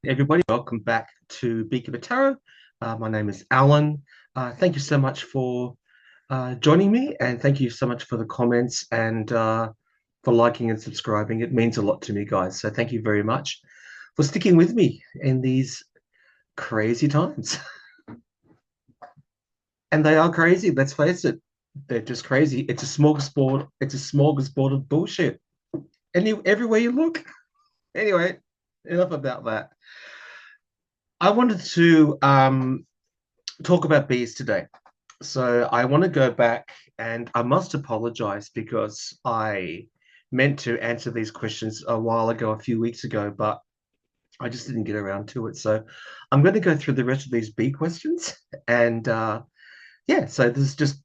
Everybody, welcome back to Beekeeper Tarot. My name is Alan. Thank you so much for joining me, and thank you so much for the comments and for liking and subscribing. It means a lot to me, guys. So thank you very much for sticking with me in these crazy times. And they are crazy, let's face it. They're just crazy. It's a smorgasbord. It's a smorgasbord of bullshit. Everywhere you look. Anyway, enough about that. I wanted to talk about bees today. So I want to go back and I must apologize because I meant to answer these questions a while ago, a few weeks ago, but I just didn't get around to it. So I'm going to go through the rest of these bee questions. And yeah, so this is just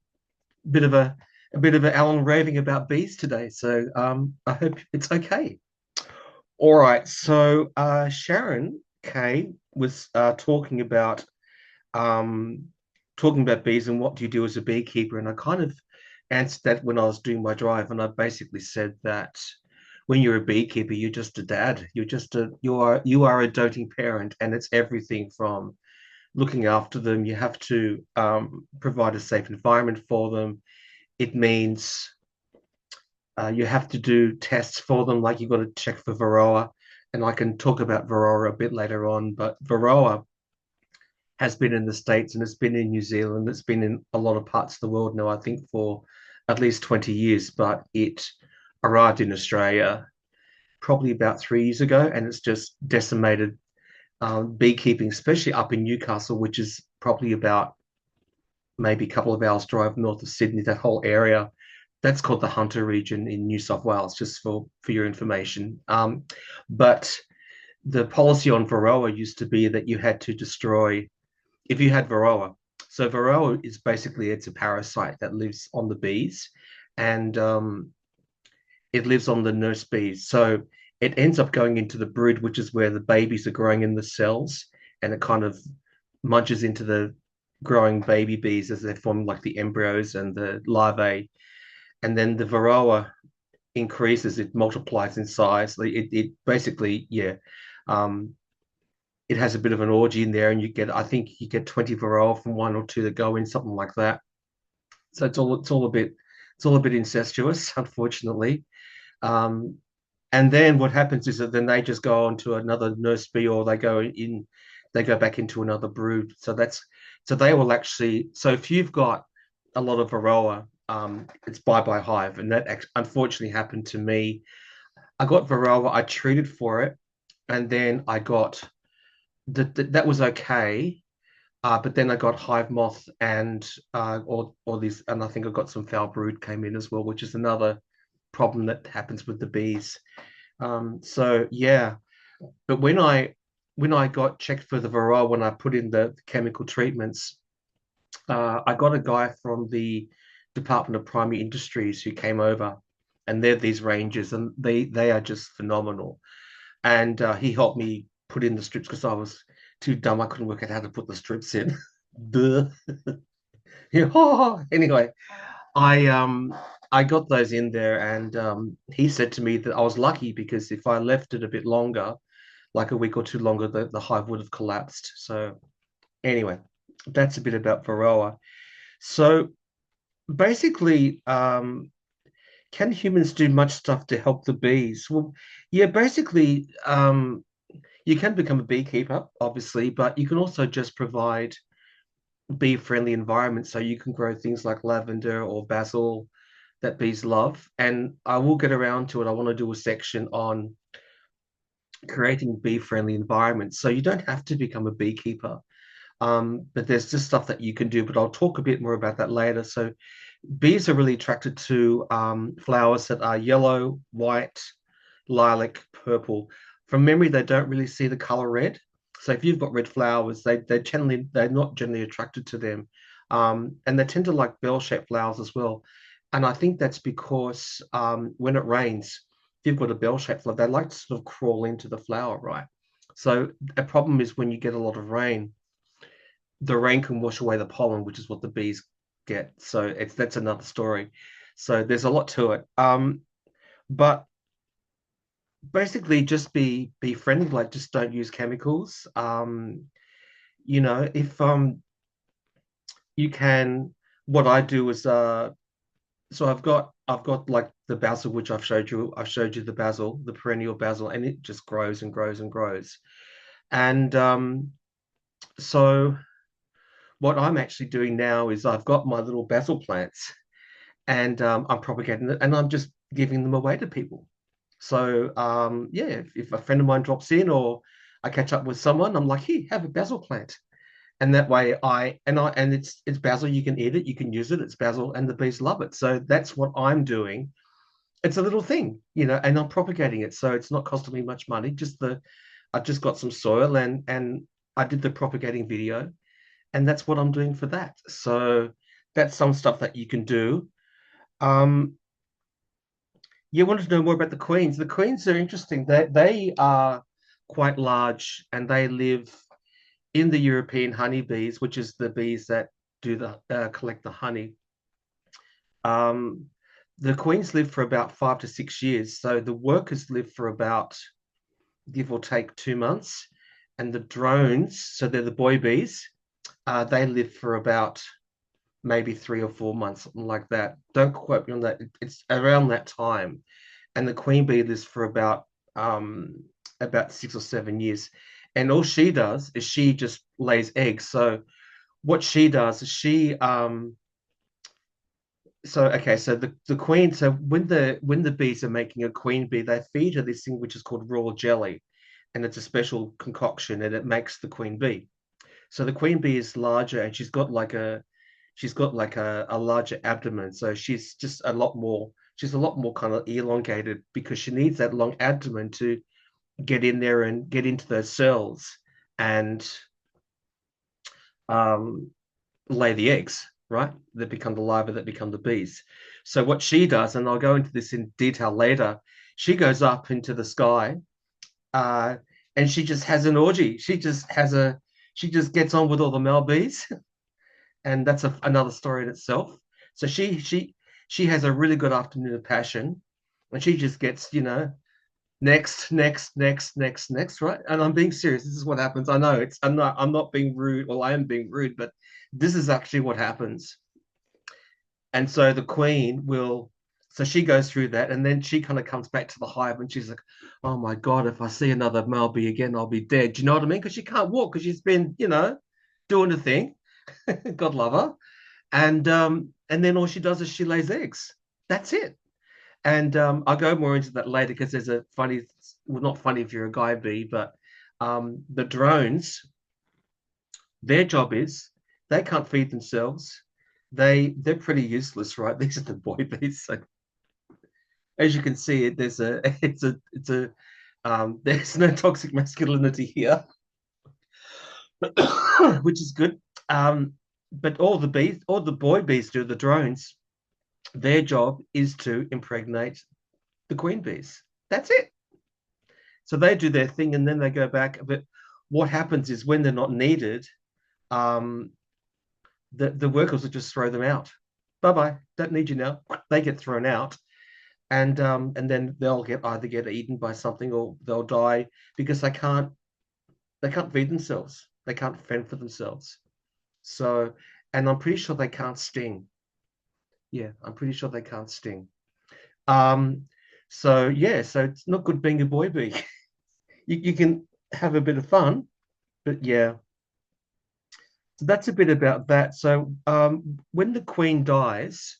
a bit of a bit of an Alan raving about bees today. So I hope it's okay. All right. So Sharon K was um, talking about bees and what do you do as a beekeeper, and I kind of answered that when I was doing my drive, and I basically said that when you're a beekeeper, you're just a dad. You are a doting parent, and it's everything from looking after them. You have to provide a safe environment for them. It means you have to do tests for them, like you've got to check for Varroa, and I can talk about Varroa a bit later on. But Varroa has been in the States and it's been in New Zealand. It's been in a lot of parts of the world now, I think, for at least 20 years, but it arrived in Australia probably about 3 years ago, and it's just decimated beekeeping, especially up in Newcastle, which is probably about maybe a couple of hours drive north of Sydney, that whole area. That's called the Hunter region in New South Wales, just for your information. But the policy on Varroa used to be that you had to destroy if you had Varroa. So Varroa is basically it's a parasite that lives on the bees, and it lives on the nurse bees. So it ends up going into the brood, which is where the babies are growing in the cells, and it kind of munches into the growing baby bees as they form like the embryos and the larvae, and then the Varroa increases, it multiplies in size. It basically, yeah, um, it has a bit of an orgy in there, and I think you get 20 Varroa from one or two that go in, something like that. So it's all a bit incestuous, unfortunately. Um, and then what happens is that then they just go on to another nurse bee, or they go back into another brood. So they will actually. So if you've got a lot of Varroa, it's bye bye hive, and that unfortunately happened to me. I got Varroa, I treated for it, and then I got that was okay. But then I got hive moth and or these, and I think I got some foul brood came in as well, which is another problem that happens with the bees. So yeah, but when I got checked for the varroa, when I put in the chemical treatments, I got a guy from the Department of Primary Industries who came over, and they're these rangers, and they are just phenomenal. And he helped me put in the strips because I was too dumb. I couldn't work out how to put the strips in. Duh. Yeah. Anyway, I got those in there, and he said to me that I was lucky because if I left it a bit longer, like a week or two longer, the hive would have collapsed. So anyway, that's a bit about Varroa. So basically, can humans do much stuff to help the bees? Well, yeah, basically, you can become a beekeeper, obviously, but you can also just provide bee friendly environment. So you can grow things like lavender or basil that bees love. And I will get around to it. I want to do a section on creating bee friendly environments. So you don't have to become a beekeeper. But there's just stuff that you can do, but I'll talk a bit more about that later. So bees are really attracted to flowers that are yellow, white, lilac, purple. From memory, they don't really see the color red. So if you've got red flowers, they're not generally attracted to them, and they tend to like bell-shaped flowers as well. And I think that's because when it rains, if you've got a bell-shaped flower, they like to sort of crawl into the flower, right? So a problem is when you get a lot of rain, the rain can wash away the pollen, which is what the bees get. So that's another story. So there's a lot to it. But basically just be friendly, like just don't use chemicals. If you can, what I do is so I've got like the basil, which I've showed you the basil, the perennial basil, and it just grows and grows and grows. And so what I'm actually doing now is I've got my little basil plants, and I'm propagating it, and I'm just giving them away to people. So yeah, if a friend of mine drops in or I catch up with someone, I'm like, here, have a basil plant. And that way and it's basil, you can eat it, you can use it, it's basil, and the bees love it. So that's what I'm doing. It's a little thing, and I'm propagating it. So it's not costing me much money. I just got some soil and I did the propagating video, and that's what I'm doing for that. So that's some stuff that you can do. Um, you wanted to know more about the queens. The queens are interesting. They are quite large and they live in the European honeybees, which is the bees that do the collect the honey. Um, the queens live for about 5 to 6 years. So the workers live for about give or take 2 months, and the drones, so they're the boy bees, they live for about maybe 3 or 4 months, something like that. Don't quote me on that. It's around that time, and the queen bee lives for about 6 or 7 years. And all she does is she just lays eggs. So what she does is so the queen, so when the bees are making a queen bee, they feed her this thing which is called raw jelly, and it's a special concoction, and it makes the queen bee. So the queen bee is larger, and she's got like a larger abdomen. So she's a lot more kind of elongated because she needs that long abdomen to get in there and get into those cells and um, lay the eggs, right? That become the larvae that become the bees. So what she does, and I'll go into this in detail later, she goes up into the sky, uh, and she just has an orgy. She just gets on with all the male bees, and that's another story in itself. So she has a really good afternoon of passion, and she just gets next, next, next, next, next, right? And I'm being serious. This is what happens. I know I'm not being rude. Well, I am being rude, but this is actually what happens. And so the queen will, so she goes through that, and then she kind of comes back to the hive, and she's like, "Oh my God, if I see another male bee again, I'll be dead." Do you know what I mean? Because she can't walk because she's been, doing the thing. God love her. And then all she does is she lays eggs. That's it. And I'll go more into that later because there's a funny, well, not funny if you're a guy bee, but the drones, their job is they can't feed themselves. They're pretty useless, right? These are the boy bees. So as you can see, there's no toxic masculinity here, which is good. But all the boy bees do, the drones, their job is to impregnate the queen bees. That's it. So they do their thing and then they go back. But what happens is when they're not needed, um, the workers will just throw them out. Bye bye. Don't need you now. They get thrown out, and then they'll either get eaten by something or they'll die because they can't feed themselves. They can't fend for themselves. So, and I'm pretty sure they can't sting. Yeah, I'm pretty sure they can't sting. Um, so yeah, so it's not good being a boy bee. You can have a bit of fun, but yeah. So that's a bit about that. So when the queen dies,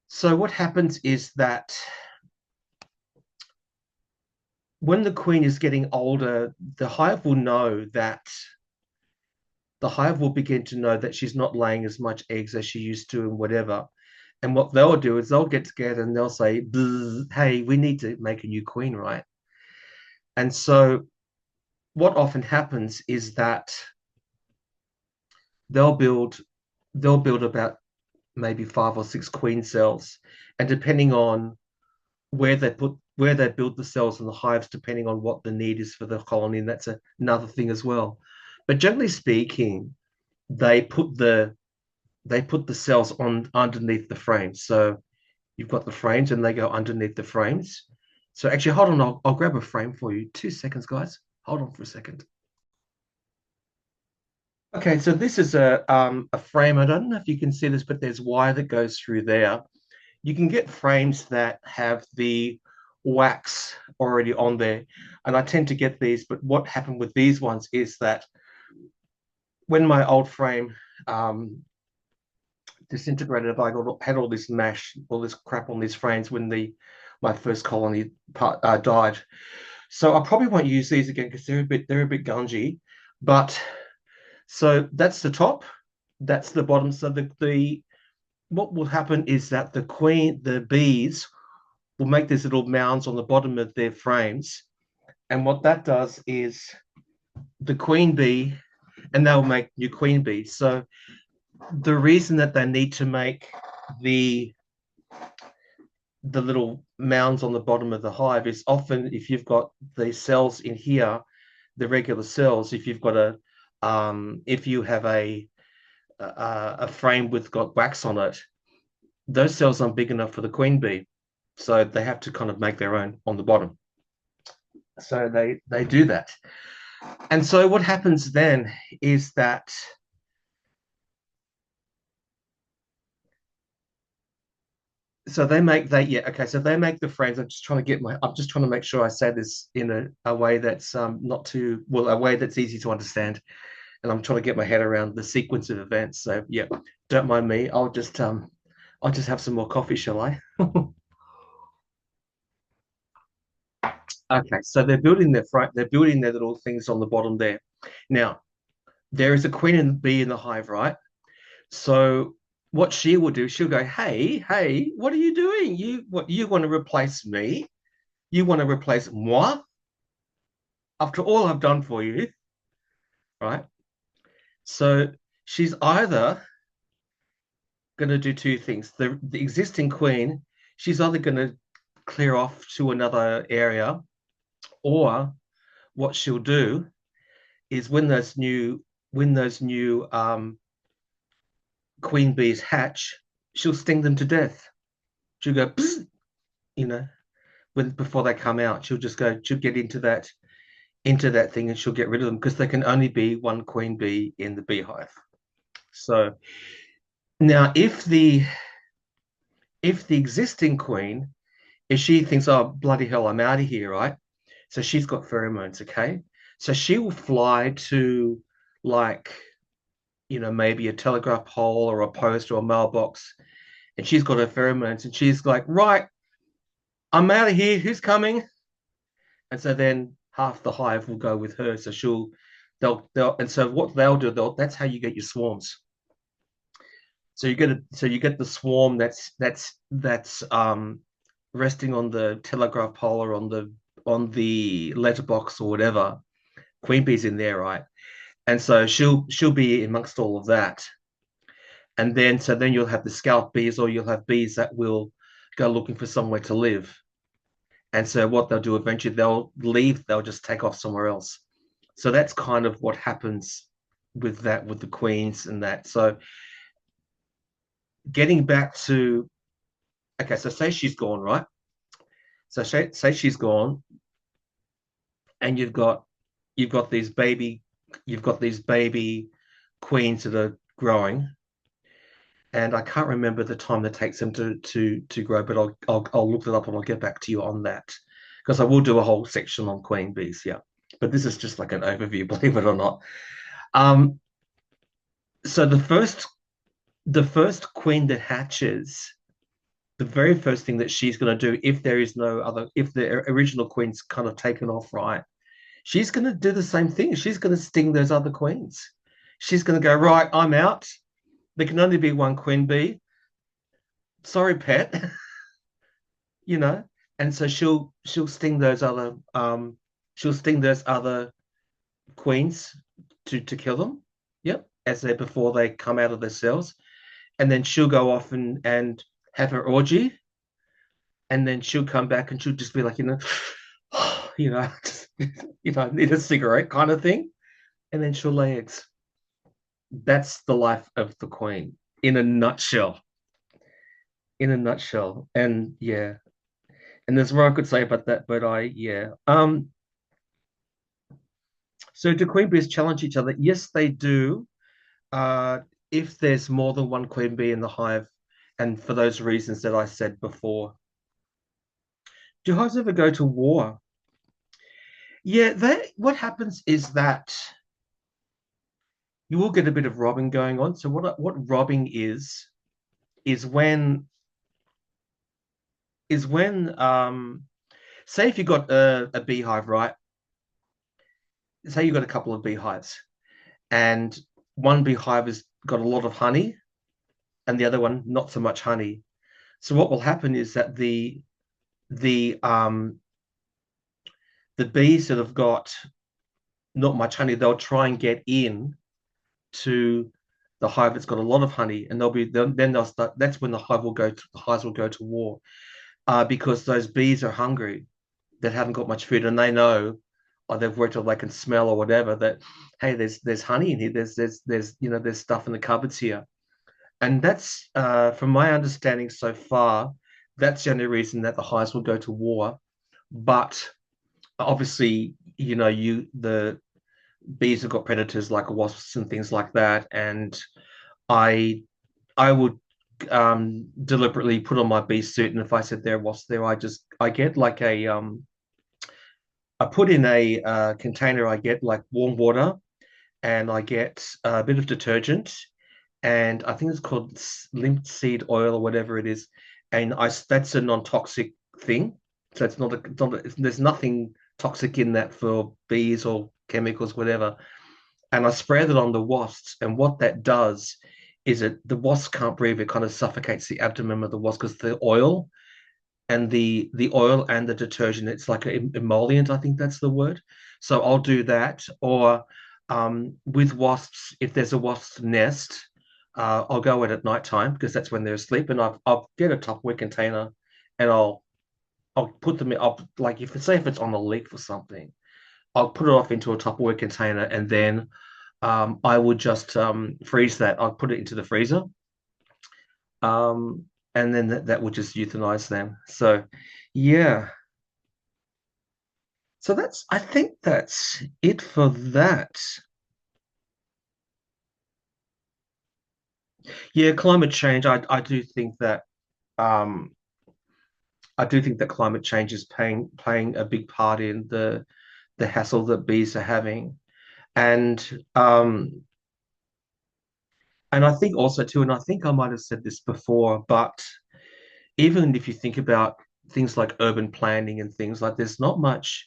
so what happens is that when the queen is getting older, the hive will begin to know that she's not laying as much eggs as she used to and whatever. And what they'll do is they'll get together and they'll say, "Hey, we need to make a new queen, right?" And so what often happens is that they'll build they'll build about maybe 5 or 6 queen cells, and depending on where they build the cells in the hives, depending on what the need is for the colony, and that's another thing as well. But generally speaking, they put the they put the cells on underneath the frames. So you've got the frames, and they go underneath the frames. So actually, hold on, I'll grab a frame for you. 2 seconds, guys. Hold on for a second. Okay, so this is a frame. I don't know if you can see this, but there's wire that goes through there. You can get frames that have the wax already on there, and I tend to get these. But what happened with these ones is that when my old frame um, disintegrated, had all this mash, all this crap on these frames when the my first colony died. So I probably won't use these again because they're a bit gungy. But so that's the top, that's the bottom. So the what will happen is that the bees will make these little mounds on the bottom of their frames. And what that does is the queen bee, and they'll make new queen bees. So the reason that they need to make the the little mounds on the bottom of the hive is often if you've got the cells in here, the regular cells, if you've got if you have a frame with got wax on it, those cells aren't big enough for the queen bee, so they have to kind of make their own on the bottom. So they do that, and so what happens then is that so they make they yeah okay so they make the frames. I'm just trying to make sure I say this in a way that's not too well, a way that's easy to understand, and I'm trying to get my head around the sequence of events. So yeah, don't mind me. I'll just have some more coffee, shall I? Okay, so they're building their little things on the bottom there. Now, there is a queen and bee in the hive, right? So what she will do, she'll go, "Hey, hey, what are you doing? You want to replace me? You want to replace moi after all I've done for you, right?" So she's either going to do two things. The existing queen, she's either going to clear off to another area, or what she'll do is when those new queen bees hatch, she'll sting them to death. She'll go, "Psst," you know, when before they come out, she'll get into that thing and she'll get rid of them because there can only be one queen bee in the beehive. So now if the existing queen, if she thinks, oh bloody hell, I'm out of here, right? So she's got pheromones, okay? So she will fly to like, maybe a telegraph pole or a post or a mailbox, and she's got her pheromones, and she's like, right, I'm out of here. Who's coming? And so then half the hive will go with her. So they'll, and so what they'll do, that's how you get your swarms. So you get the swarm that's resting on the telegraph pole or on the letterbox or whatever. Queen bee's in there, right? And so she'll be amongst all of that. And then you'll have the scout bees, or you'll have bees that will go looking for somewhere to live. And so what they'll do eventually, they'll leave, they'll just take off somewhere else. So that's kind of what happens with that, with the queens and that. So getting back to, okay, so say she's gone, right? So say she's gone, and you've got these baby you've got these baby queens that are growing, and I can't remember the time that takes them to grow, but I'll look it up and I'll get back to you on that because I will do a whole section on queen bees. Yeah, but this is just like an overview, believe it or not. Um, so the first queen that hatches, the very first thing that she's going to do, if there is no other, if the original queen's kind of taken off, right, she's going to do the same thing. She's going to sting those other queens. She's going to go, right, I'm out. There can only be one queen bee. Sorry, pet. you know. And so she'll sting those other queens to kill them. Yep, as they before they come out of their cells, and then she'll go off and have her orgy, and then she'll come back and she'll just be like, you know, just, need a cigarette kind of thing, and then she'll lay eggs. That's the life of the queen in a nutshell. In a nutshell, and yeah, And there's more I could say about that, but yeah. So do queen bees challenge each other? Yes, they do. Uh, if there's more than one queen bee in the hive, and for those reasons that I said before. Do hives ever go to war? Yeah, what happens is that you will get a bit of robbing going on. So what robbing is when say if you got a beehive, right? Say you got a couple of beehives, and one beehive has got a lot of honey, and the other one not so much honey. So what will happen is that the um the bees that have got not much honey, they'll try and get in to the hive that's got a lot of honey, and then they'll start. That's when the hives will go to war, because those bees are hungry that haven't got much food, and they know, or they've worked or they can smell or whatever that, hey, there's honey in here. There's stuff in the cupboards here, and that's from my understanding so far, that's the only reason that the hives will go to war. But obviously, the bees have got predators like wasps and things like that, and I I would deliberately put on my bee suit, and if I said there was there, I get like I put in a container. I get like warm water, and I get a bit of detergent, and I think it's called linseed oil or whatever it is, and I that's a non-toxic thing, so there's nothing toxic in that for bees or chemicals, whatever. And I spray that on the wasps. And what that does is the wasp can't breathe. It kind of suffocates the abdomen of the wasp because the oil and the detergent, it's like an emollient, I think that's the word. So I'll do that. Or with wasps, if there's a wasp nest, I'll go in at nighttime because that's when they're asleep, and I'll get a Tupperware container, and I'll put them in. I'll like if it's on a leak for something, I'll put it off into a Tupperware container, and then I would just freeze that. I'd put it into the freezer, um, and then that would just euthanize them. So, yeah. So I think that's it for that. Yeah, climate change. Um, I do think that climate change is playing a big part in the hassle that bees are having, and um, and I think also too, and I think I might have said this before, but even if you think about things like urban planning and things like, there's not much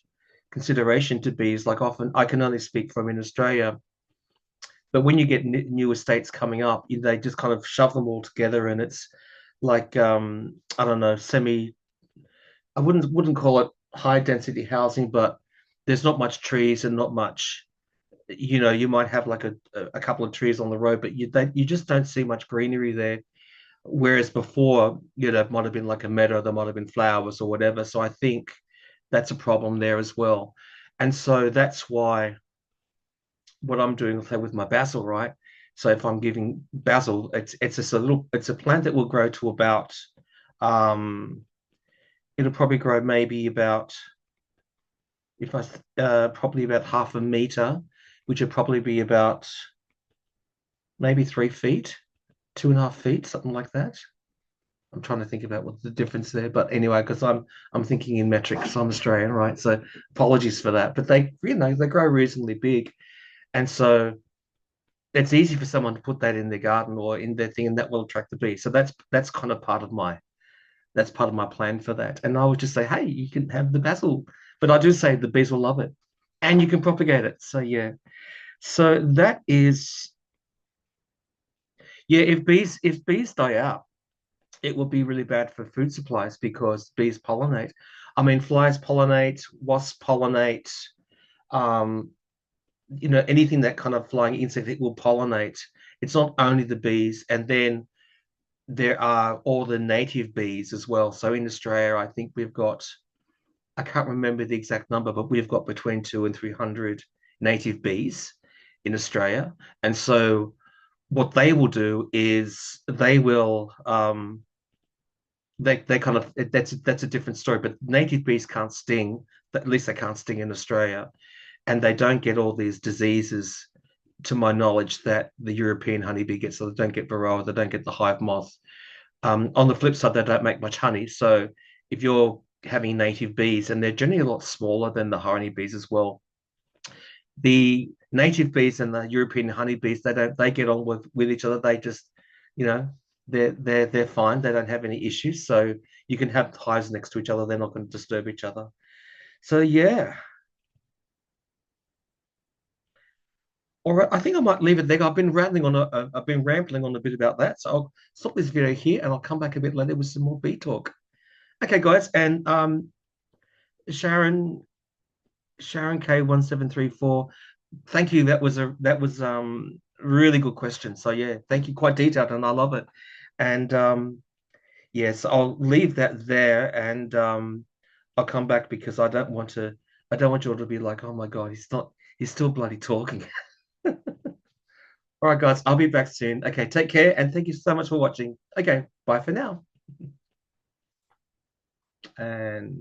consideration to bees. Like, often I can only speak from in Australia, but when you get new estates coming up, they just kind of shove them all together, and it's like, I don't know, I wouldn't call it high density housing, but there's not much trees and not much. You might have like a couple of trees on the road, but you just don't see much greenery there. Whereas before, it might have been like a meadow, there might have been flowers or whatever. So I think that's a problem there as well. And so that's why what I'm doing, say, with my basil, right? So if I'm giving basil, it's a plant that will grow to about, um, it'll probably grow maybe about, if I probably about half a meter, which would probably be about maybe 3 feet, 2.5 feet, something like that. I'm trying to think about what the difference there, but anyway, because I'm thinking in metrics. I'm Australian, right? So apologies for that. But they grow reasonably big, and so it's easy for someone to put that in their garden or in their thing, and that will attract the bees. So that's kind of that's part of my plan for that. And I would just say, hey, you can have the basil, but I do say the bees will love it, and you can propagate it. So yeah, so that is yeah. If bees die out, it will be really bad for food supplies because bees pollinate. I mean, flies pollinate, wasps pollinate, um, anything that kind of flying insect, it will pollinate. It's not only the bees, and then there are all the native bees as well. So in Australia, I think I can't remember the exact number, but we've got between 200 and 300 native bees in Australia. And so what they will do is they will they kind of that's a different story. But native bees can't sting. At least they can't sting in Australia, and they don't get all these diseases, to my knowledge, that the European honeybee gets. So they don't get varroa, they don't get the hive moth. On the flip side, they don't make much honey. So if you're having native bees, and they're generally a lot smaller than the honeybees as well, the native bees and the European honeybees, they get on with each other. They just, you know, they're fine. They don't have any issues. So you can have hives next to each other. They're not going to disturb each other. So yeah. All right, I think I might leave it there. I've been rambling on a bit about that. So I'll stop this video here and I'll come back a bit later with some more bee talk. Okay, guys, and Sharon Sharon K1734, thank you. That was really good question. So yeah, thank you. Quite detailed, and I love it. And yes, I'll leave that there, and I'll come back because I don't want you all to be like, oh my God, he's still bloody talking. All right, guys, I'll be back soon. Okay, take care, and thank you so much for watching. Okay, bye for now. And